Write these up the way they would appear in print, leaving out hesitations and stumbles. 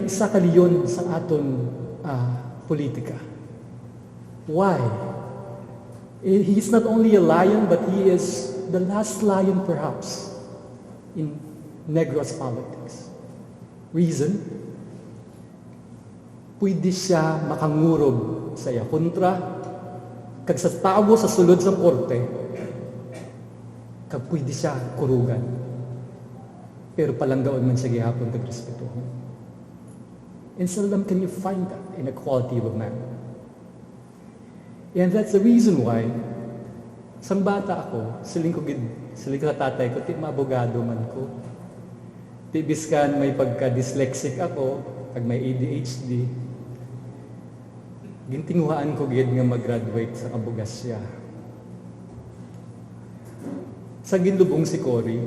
isa ka liyon sa aton politika. Why? He's not only a lion, but he is the last lion perhaps in Negros politics. Reason? Pwede siya makangurog sa iya kontra, kag sa tawo sa sulod sa korte, kag pwede siya kurugan. Pero palanggaon man siya gihapon kag respetuhon. And seldom can you find that in a quality of a man. And that's the reason why, sang bata ako, siling ko sa tatay ko, ti maabogado man ko. Ti biskan may pagka-dyslexic ako, kag may ADHD. Gintinguhaan ko gid nga mag-graduate sa kabugasya. Sa ginlubong si Cory,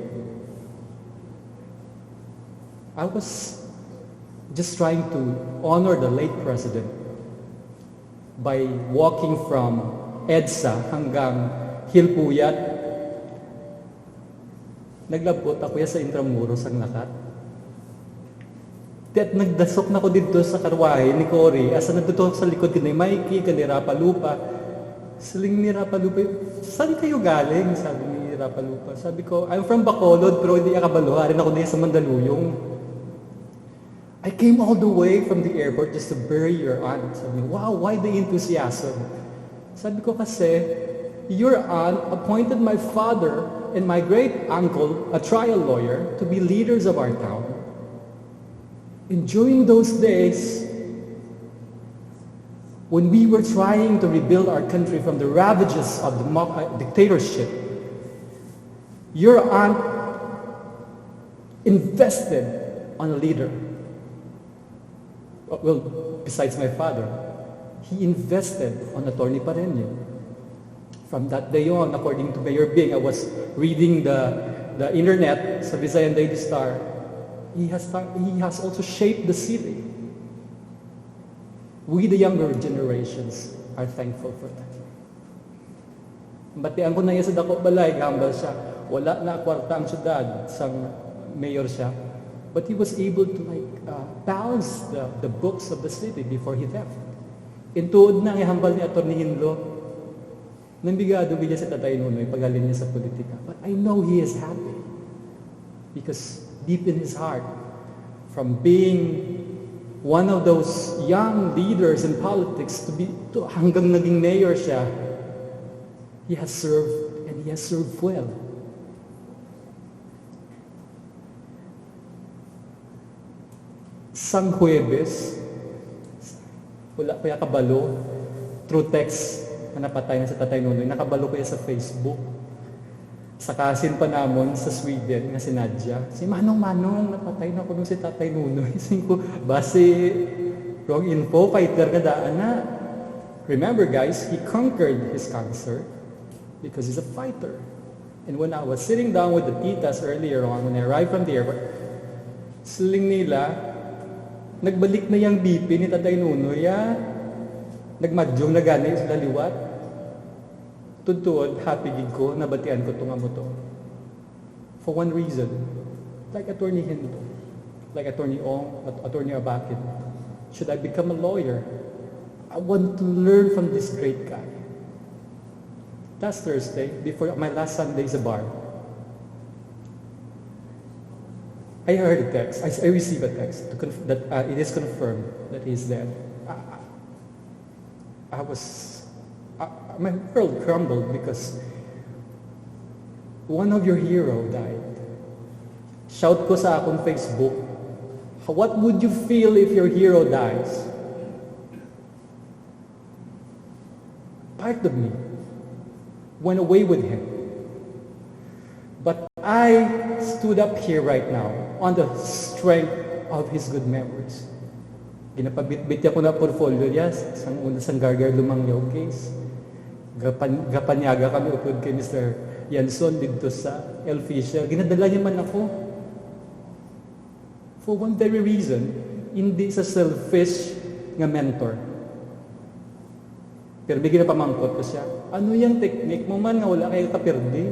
I was just trying to honor the late president by walking from EDSA hanggang Hilpuyat. Naglabot ako sa Intramuros ang lakat. At nagdasok na ko dito sa karwahe ni Cory. Asa nagdito sa likod ni Mikey, ni Rapalupa. Siling ni Rapalupa, saan kayo galing? Sabi ni Rapalupa. Sabi ko, I'm from Bacolod, pero hindi akabalo. Harin ako din sa Mandaluyong. I came all the way from the airport just to bury your aunt. Sabi niya, wow, why the enthusiasm? Sabi ko kasi, your aunt appointed my father and my great-uncle, a trial lawyer, to be leaders of our town. And during those days, when we were trying to rebuild our country from the ravages of the dictatorship, your aunt invested on a leader. Well, besides my father, he invested on Atty. Parreno. From that day on, according to Mayor Bing, I was reading the internet sa Visayan Daily Star. He has also shaped the city. We, the younger generations, are thankful for that. Batian ko na iya sa dako balay, gambal siya. Wala na kwarta ang syudad, sang mayor siya. But he was able to balance the books of the city before he left. Intuod na ihambal ni Atty. Hinlo, nambigado niya sa Tatay Nunoy, pagaling niya sa politika. But I know he is happy. Because deep in his heart, from being one of those young leaders in politics to hanggang naging mayor siya, he has served, and he has served well. Sang Huwebes, wala pa yung kabalo, through text na napatay na sa Tatay Nunoy, nakabalo ko sa Facebook. Sa kasin pa namon sa Sweden nga si Nadia, si Manong, napatay na ko nung si Tatay Nunoy. Ko, base wrong info, fighter ka daan na. Remember guys, he conquered his cancer because he's a fighter. And when I was sitting down with the titas earlier on, when I arrived from the airport, siling nila, nagbalik na yung BP ni Tatay Nunoy, nagmadyong na gani sa liwat. Tuntuod, happy gig ko, nabatian ko itong amo to. For one reason, like Atty. Hinlo, like Atty. Ong, Atty. Abakin, should I become a lawyer? I want to learn from this great guy. Last Thursday, before my last Sunday sa bar, I heard a text, I received a text that it is confirmed that he's dead. My world crumbled because one of your hero died. Shout ko sa akong Facebook, what would you feel if your hero dies? Part of me went away with him. But I stood up here right now on the strength of his good memories. Ginapabit-bit ko na portfolio niya, sang una sang Gargar Lumangyaw case. Gapanyaga kami upod kay Mr. Yanson dito sa El Fisher. Ginadala niya man ako. For one very reason, hindi sa selfish nga mentor. Pero bigyan na pamangkot ko siya. Ano yung technique mo man nga wala kayo kapirdi?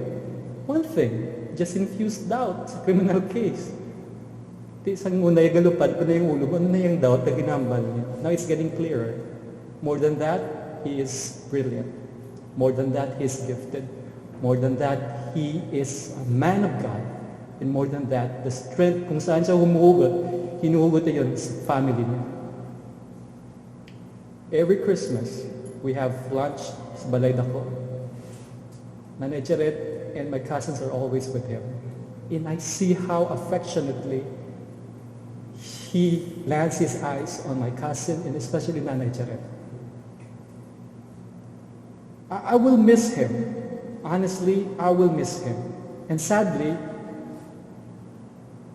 One thing, just infuse doubt sa criminal case. Iti isang muna yung galupad ko na yung ulo mo, ano na yung doubt na ginambal niya. Now it's getting clearer. More than that, he is brilliant. More than that, he is gifted. More than that, he is a man of God. And more than that, the strength kung saan siya humuhugot, hinuhugot niya yun sa family niya. Every Christmas, we have lunch sa balay dako. Nanay Jaret and my cousins are always with him. And I see how affectionately he lands his eyes on my cousin and especially Nanay Jaret. I will miss him. Honestly, I will miss him. And sadly,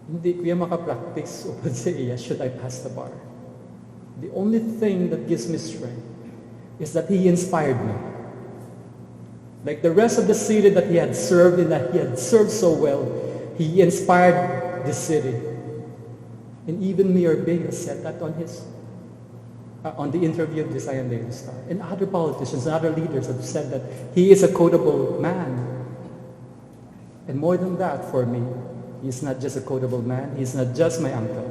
hindi ko yan makapractice upon sa iya should I pass the bar. The only thing that gives me strength is that he inspired me. Like the rest of the city that he had served and that he had served so well, he inspired the city. And even Mayor Bing has said that on his on the interview of the Visayan Daily Star. And other politicians and other leaders have said that he is a quotable man. And more than that, for me, he's not just a quotable man, he's not just my uncle.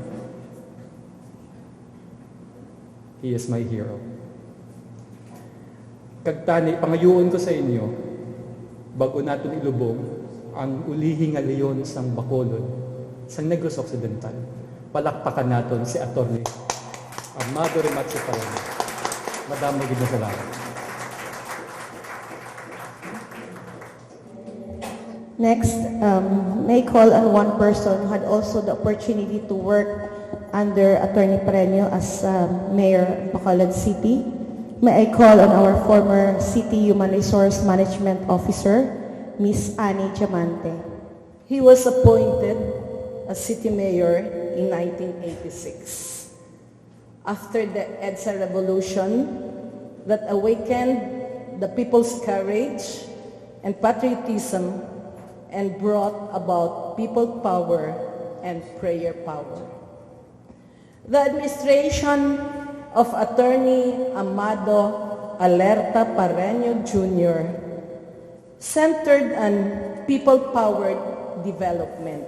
He is my hero. Kagtani, pangayuon ko sa inyo, bago natin ilubong ang ulihing nga leon sang Bacolod, sang Negros Occidental, palakpakan natin si Atty. Amado Rematche Parreno. Madamo gid na salamat. Next, may call on one person who had also the opportunity to work under Atty. Parreno as Mayor of Bacolod City. May I call on our former City Human Resource Management Officer, Miss Annie Diamante. He was appointed as city mayor in 1986. After the EDSA revolution that awakened the people's courage and patriotism and brought about people power and prayer power. The administration of Attorney Amado Rematche Parreno Jr. centered on people-powered development.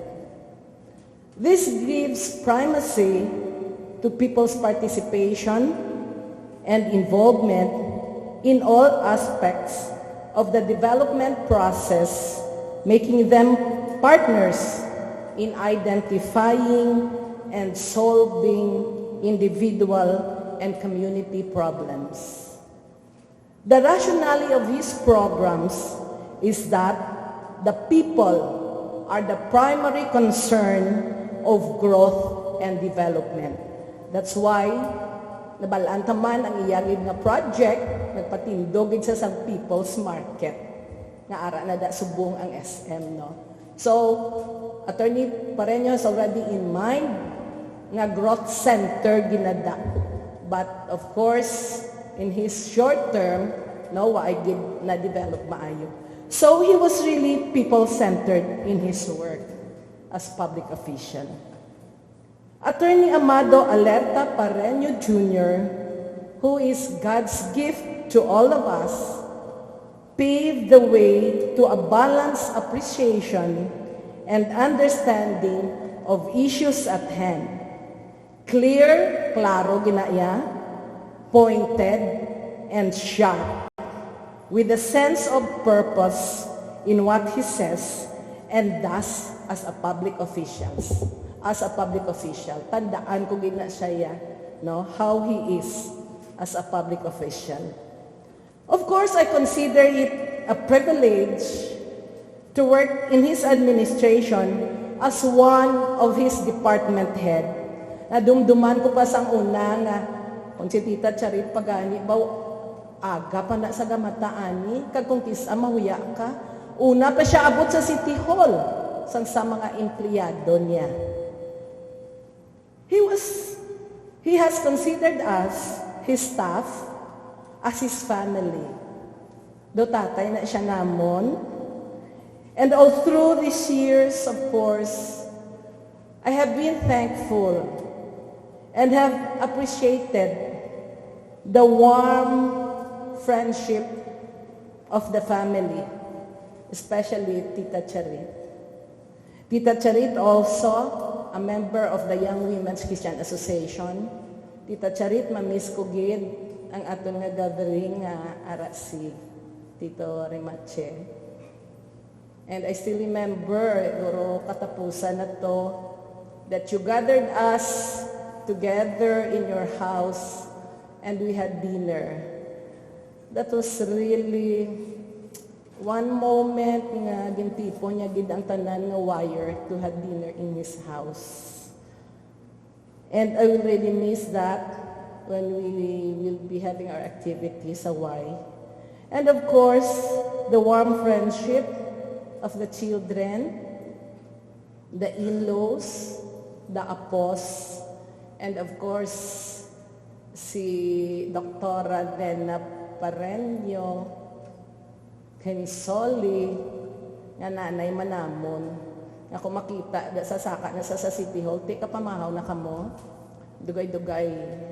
This gives primacy to people's participation and involvement in all aspects of the development process, making them partners in identifying and solving individual and community problems. The rationale of these programs is that the people are the primary concern of growth and development. That's why nabalaan taman ang iyagid nga project nagpatindog sa sang People's Market nga ara na da subong ang SM, no. So Attorney Parreno has already in mind nga growth center ginada. But of course, in his short term, no, I did na develop maayo. So he was really people-centered in his work as public official. Attorney Amado Rematche Parreno Jr., who is God's gift to all of us, paved the way to a balanced appreciation and understanding of issues at hand. Clear, klaro ginaya, pointed, and sharp, with a sense of purpose in what he says, and thus as a public official. As a public official, tandaan ko gina siya, no, how he is as a public official. Of course, I consider it a privilege to work in his administration as one of his department head. Nadumduman ko pa sang una nga, kung si Tita Charit pagani, aga pa na sa gamataani, kag kung kisa mahuya ka, una pa siya abot sa City Hall, sang sa mga empleyado niya. He has considered us, his staff, as his family. Do tatay na siya namon. And all through these years, of course, I have been thankful and have appreciated the warm friendship of the family, especially Tita Charit. Tita Charit also a member of the Young Women's Christian Association. Tita Charit, mamiss ko gid ang aton nga gathering nga ara si Tito Rematche. And I still remember, guro katapusan na to, that you gathered us together in your house and we had dinner. That was really one moment nga gintipo niya gid ang tanan nga wire to have dinner in his house. And I will really miss that when we will be having our activities sa Y. And of course, the warm friendship of the children, the in-laws, the apos, and of course, si Dr. Rematche Parreno, Kenisoli, nga nanay manamon. Ako makita sa saka na sa City Hall, ti ka pamahaw na kamo, dugay-dugay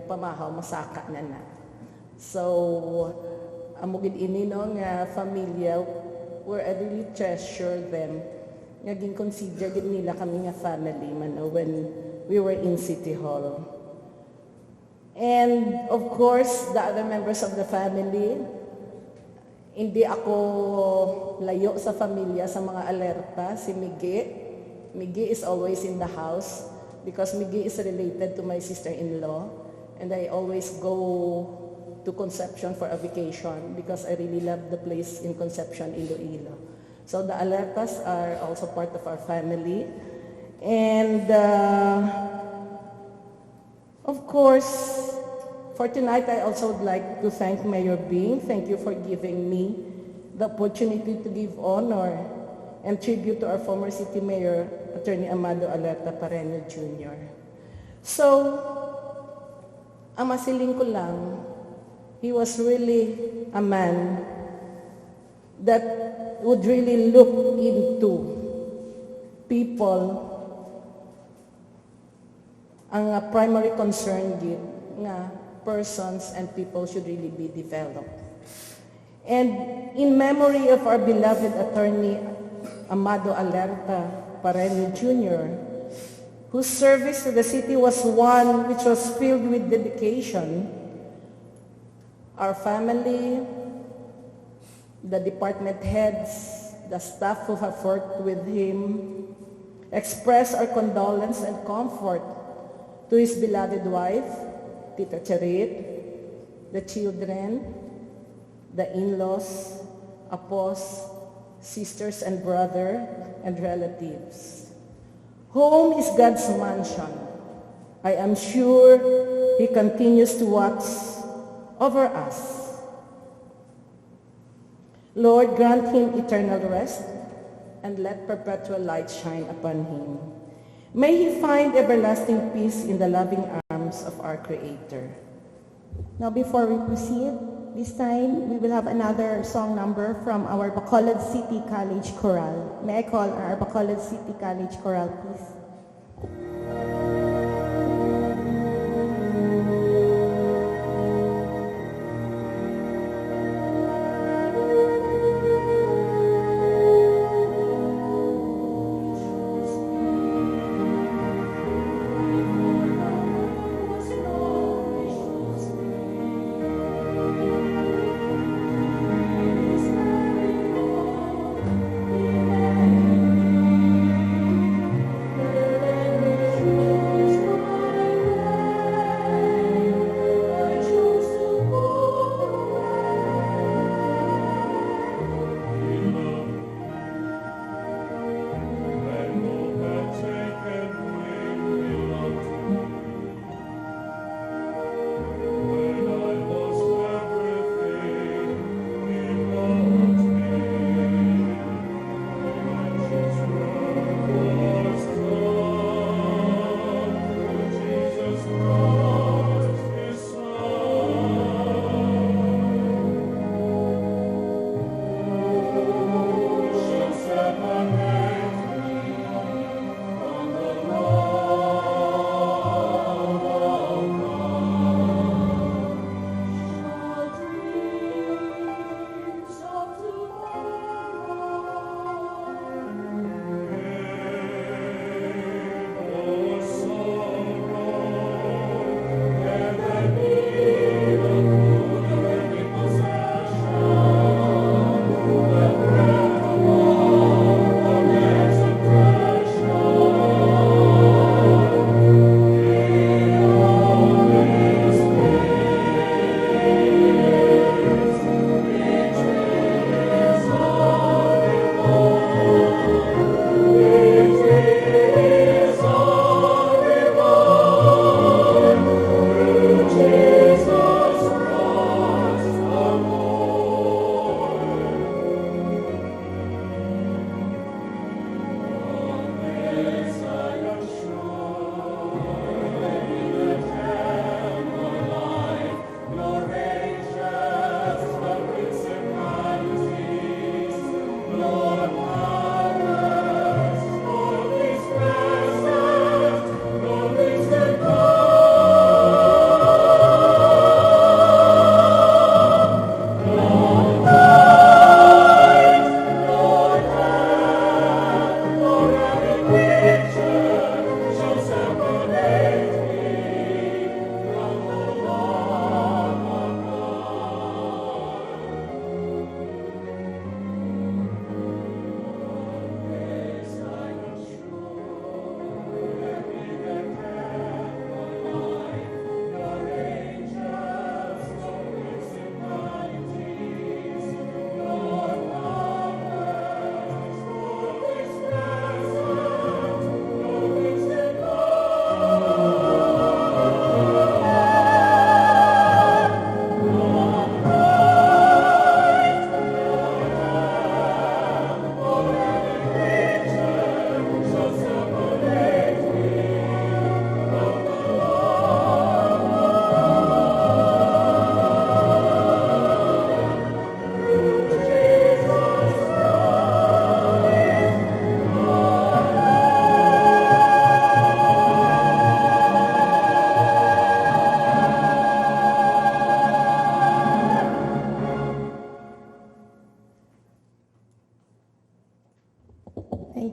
pamahaw, masaka na na. So, amugid ini no nga familia, where I really treasure them. Nga consider gid nila kami nga family man when we were in City Hall. And of course, the other members of the family, hindi ako layo sa pamilya sa mga alerta. Si Miggy is always in the house because Miggy is related to my sister-in-law, and I always go to Concepcion for a vacation because I really love the place in Concepcion, Iloilo. So the alertas are also part of our family. And of course, for tonight, I also would like to thank Mayor Bing. Thank you for giving me the opportunity to give honor and tribute to our former city mayor, Atty. Amado Rematche Parreno Jr. So, ang masiling ko lang, he was really a man that would really look into people. Ang primary concern gid nga persons and people should really be developed. And in memory of our beloved attorney Amado Rematche Parreno Jr., whose service to the city was one which was filled with dedication, our family, the department heads, the staff who have worked with him, express our condolence and comfort to his beloved wife, Tita Charit, the children, the in-laws, apos, sisters and brother, and relatives. Home is God's mansion. I am sure He continues to watch over us. Lord, grant him eternal rest and let perpetual light shine upon him. May he find everlasting peace in the loving arms of our Creator. Now, before we proceed, this time we will have another song number from our Bacolod City College Choral. May I call our Bacolod City College Choral, please? Thank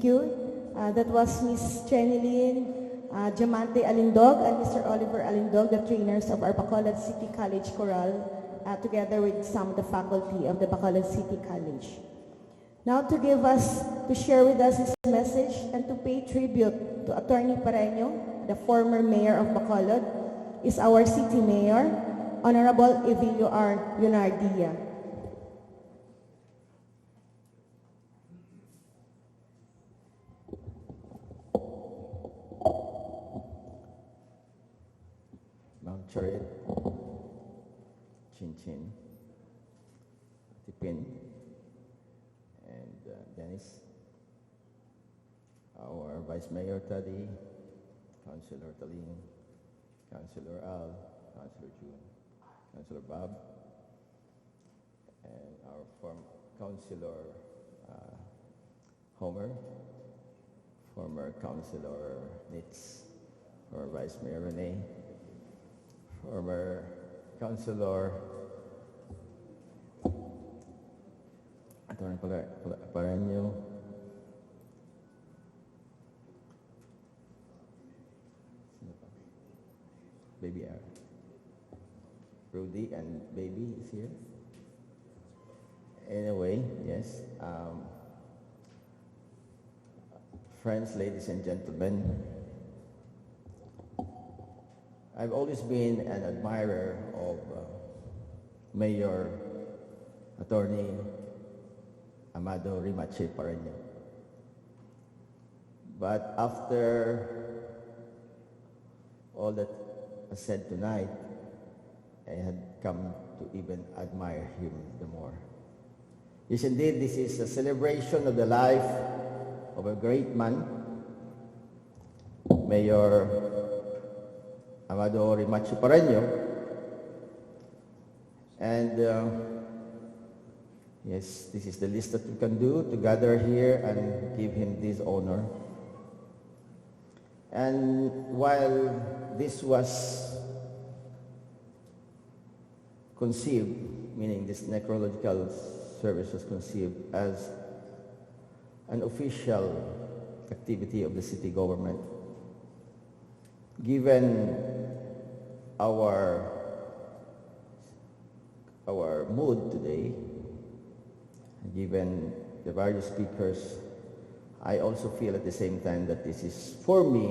you. That was Ms. Jenny Lynn, Diamante Alindog, and Mr. Oliver Alindog, the trainers of our Bacolod City College Chorale, together with some of the faculty of the Bacolod City College. Now to share with us his message and to pay tribute to Atty. Parreno, the former mayor of Bacolod, is our city mayor, Honorable Evilio R. Yunardia. Chariot, Chin Chin, Tipin, and Dennis, our Vice Mayor Taddy, Councilor Taling, Councilor Al, Councilor June, Councilor Bob, and our former Councilor Homer, former Councilor Nitz, our Vice Mayor Rene, former Councilor Atty. Parreno, Baby R. Rudy and Baby is here. Anyway, yes. Friends, ladies and gentlemen, I've always been an admirer of Mayor Attorney Amado Rematche Parreno. But after all that I said tonight, I had come to even admire him the more. Yes, indeed, this is a celebration of the life of a great man, Mayor Amado Rematche Parreno, and yes, this is the least that we can do, to gather here and give him this honor. And while this was conceived, meaning this necrological service was conceived as an official activity of the city government, given our mood today, given the various speakers, I also feel at the same time that this is, for me,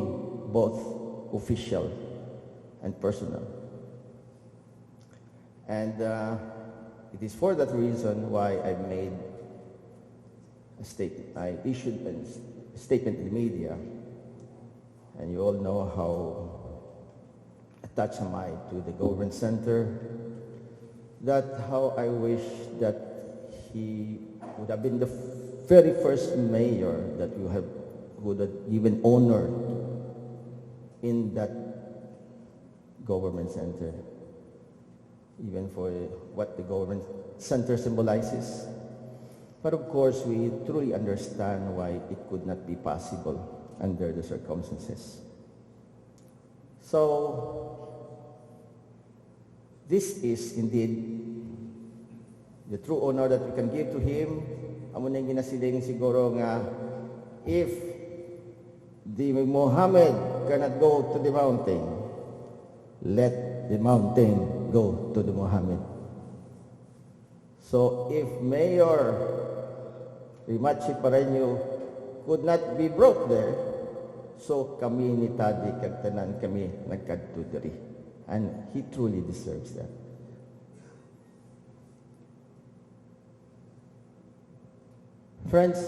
both official and personal. And it is for that reason why I made a statement. I issued a statement in the media, and you all know how attached am I to the government center, that how I wish that he would have been the very first mayor that would have given honor in that government center, even for what the government center symbolizes. But of course, we truly understand why it could not be possible under the circumstances. So, this is indeed the true honor that we can give to him. Amo na ginasiling siguro nga, if the Muhammad cannot go to the mountain, let the mountain go to the Muhammad. So if Mayor Rematche Parreno could not be brought there, so kami ni Tadi kag tanan kami nagkadto diri, and he truly deserves that. Friends,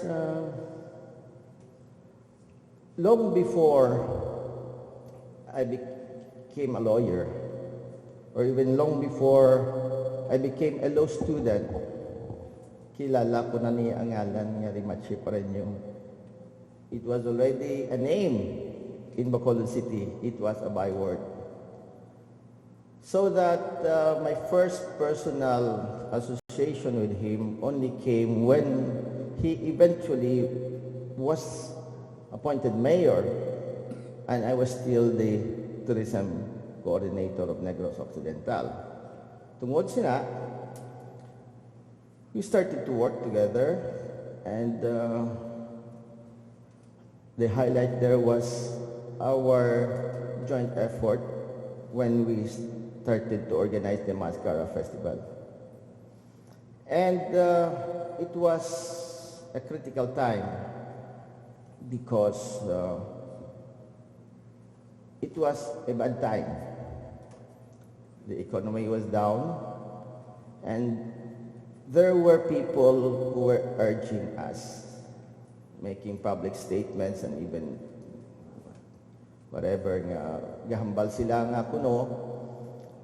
long before I became a lawyer, or even long before I became a law student, kilala ko na niya ang ngalan nga Rematche Parreno. It was already a name in Bacolod City. It was a byword. So that my first personal association with him only came when he eventually was appointed mayor, and I was still the tourism coordinator of Negros Occidental. Tungod sina, we started to work together, and the highlight there was our joint effort when we started to organize the Mascara Festival. And it was a critical time because it was a bad time. The economy was down, and there were people who were urging us, making public statements and even whatever nga gahambal sila nga kuno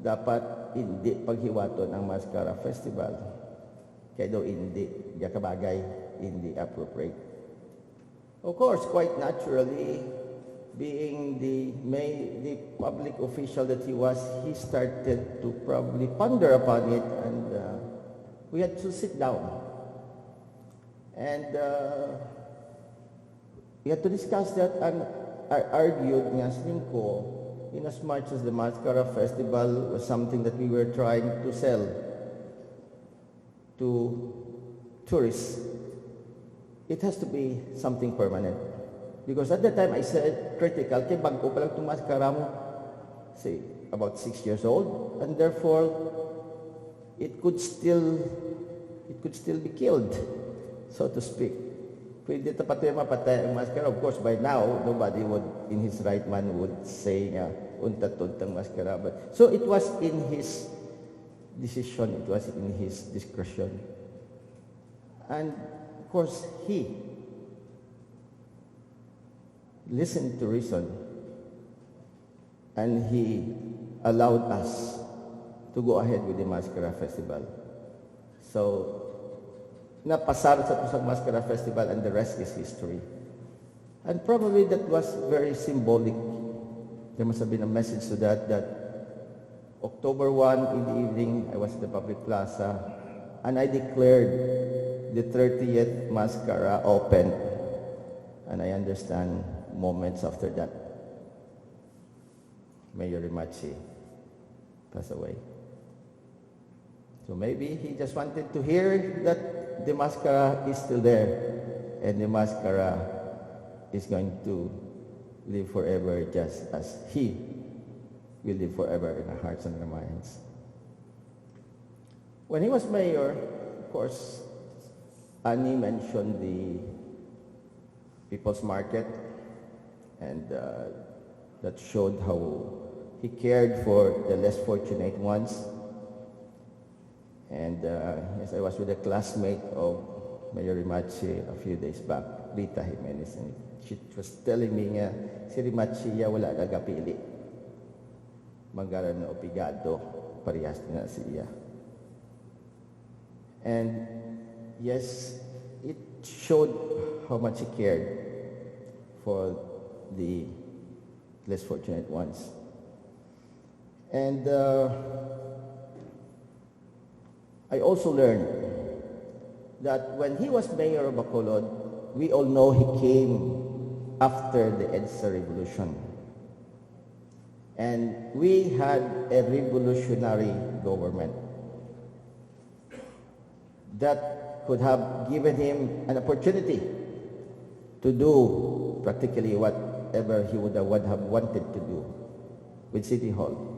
dapat hindi paghiwaton ang Mascara Festival kaya daw hindi kabagay, hindi appropriate. Of course, quite naturally, being the public official that he was, he started to probably ponder upon it, and we had to sit down and we had to discuss that, and I argued nga ko, in as much as the Mascara Festival was something that we were trying to sell to tourists, it has to be something permanent. Because at that time I said critical, kay bago pa lang itong Mascara mo, say about 6 years old, and therefore it could still be killed, so to speak. Pwede tapat yung mapatay ang Mascara. Of course, by now, nobody would, in his right mind, would say nga, untat-untang Mascara. But, so it was in his decision, it was in his discretion. And, of course, he listened to reason, and he allowed us to go ahead with the Mascara Festival. So, napasar sa Pusag Mascara Festival, and the rest is history. And probably that was very symbolic. There must have been a message to that October 1 in the evening, I was at the public plaza, and I declared the 30th Mascara open. And I understand moments after that, Mayor Rematche passed away. So maybe he just wanted to hear that the Mascara is still there, and the Mascara is going to live forever just as he will live forever in our hearts and our minds. When he was mayor, of course, Annie mentioned the People's Market, and that showed how he cared for the less fortunate ones. And yes, I was with a classmate of Mayor Rematche a few days back, Rita Jimenez, and she was telling me nga, si Rematche wala nagapili. Magaran na opigado, parehas na siya. And yes, it showed how much he cared for the less fortunate ones. And I also learned that when he was mayor of Bacolod, we all know he came after the EDSA revolution. And we had a revolutionary government that could have given him an opportunity to do practically whatever he would have wanted to do with City Hall.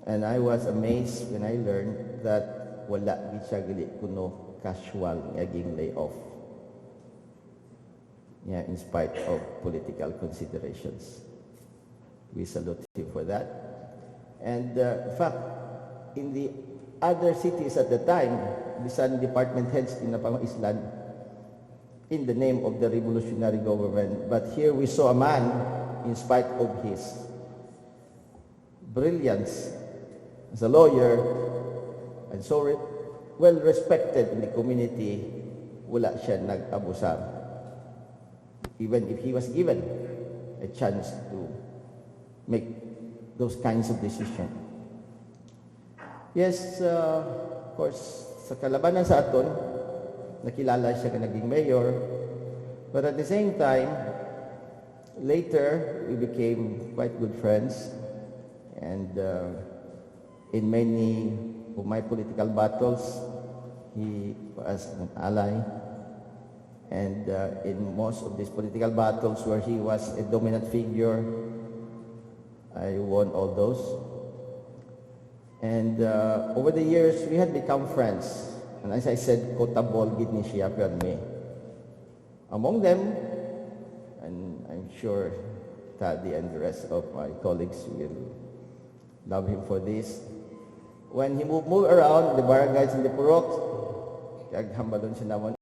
And I was amazed when I learned that wala gid siya gali kuno casual ngaging layoff. Yeah, in spite of political considerations. We salute him for that. And in fact, in the other cities at the time, bisan department heads in Island, in the name of the revolutionary government. But here we saw a man, in spite of his brilliance as a lawyer, and so well respected in the community, wala siya nag-abusar. Even if he was given a chance to make those kinds of decisions. Yes, of course, sa kalabanan sa aton, nakilala siya ka naging mayor, but at the same time, later, we became quite good friends, and in many of my political battles, he was an ally, And in most of these political battles where he was a dominant figure, I won all those. And over the years, we had become friends. And as I said, kotabol gid ni siya me. Among them, and I'm sure Taddy and the rest of my colleagues will love him for this. When he moved around the barangays in the Purok, kag hambalon siya namon